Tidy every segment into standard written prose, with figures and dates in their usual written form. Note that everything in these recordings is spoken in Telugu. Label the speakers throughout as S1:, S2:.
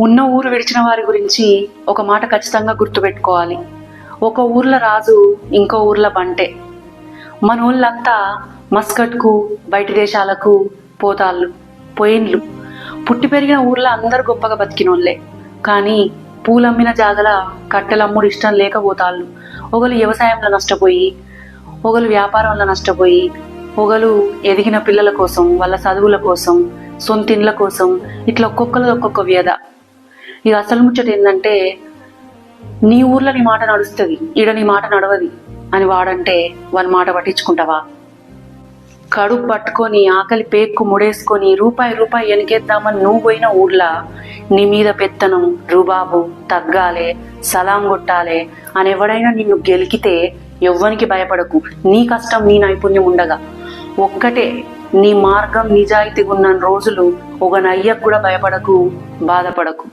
S1: ఉన్న ఊరు విడిచిన వారి గురించి ఒక మాట ఖచ్చితంగా గుర్తుపెట్టుకోవాలి. ఒక ఊర్లో రాజు, ఇంకో ఊర్లో బంటే. మన ఊళ్ళంతా మస్కట్కు, బయటి దేశాలకు పోతాళ్ళు, పోయిన్లు. పుట్టి పెరిగిన ఊర్లో అందరు గొప్పగా బతికినోళ్లే. కానీ పూలమ్మిన జాగల కట్టెలమ్ముడు ఇష్టం లేకపోతాళ్ళు. ఒకరు వ్యవసాయంలో నష్టపోయి, ఒకరు వ్యాపారంలో నష్టపోయి, ఒకరు ఎదిగిన పిల్లల కోసం, వాళ్ళ చదువుల కోసం, సొంతిండ్ల కోసం, ఇట్లా ఒక్కొక్కరు ఒక్కొక్క వ్యధ. ఇక అసలు ముచ్చట ఏంటంటే, నీ ఊర్లో నీ మాట నడుస్తుంది, ఈడ నీ మాట నడవది అని వాడంటే వాని మాట పట్టించుకుంటావా? కడుపు పట్టుకొని ఆకలి పేక్కు ముడేసుకొని రూపాయి రూపాయి వెనకేద్దామని నువ్వు పోయిన ఊర్లా నీ మీద పెత్తనం, రుబాబు, తగ్గాలే, సలాం కొట్టాలే అని ఎవడైనా నిన్ను గెలికితే ఎవ్వనికి భయపడకు. నీ కష్టం నీ నైపుణ్యం ఉండగా ఒక్కటే, నీ మార్గం నిజాయితీగా ఉన్న రోజులు ఒక నయ్యకు కూడా భయపడకు, బాధపడకు.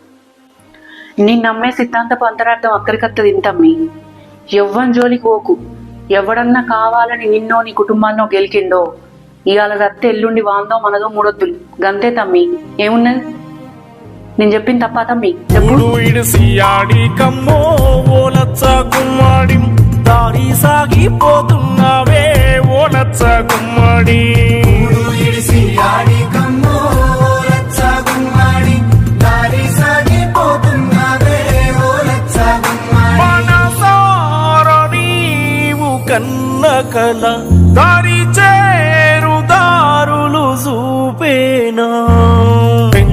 S1: నీ నమ్మే సిద్ధాంతపు అంతరార్థం అక్కడికత్తది ఇంతమ్మి. ఎవ్వని జోలికి పోకు. ఎవడన్నా కావాలని నిన్నో నీ కుటుంబాన్నో గెలికిండో ఇవాళ రత్తే ఎల్లుండి వాందో మనదో మూడొద్దులు, గంతే తమ్మి. ఏమున్నది? నేను చెప్పింది తప్పా తమ్మి?
S2: దారి సాగిపోతున్నావే ఓలచ్చ గుమ్మడి. మనసార నీవు కన్న కల దారి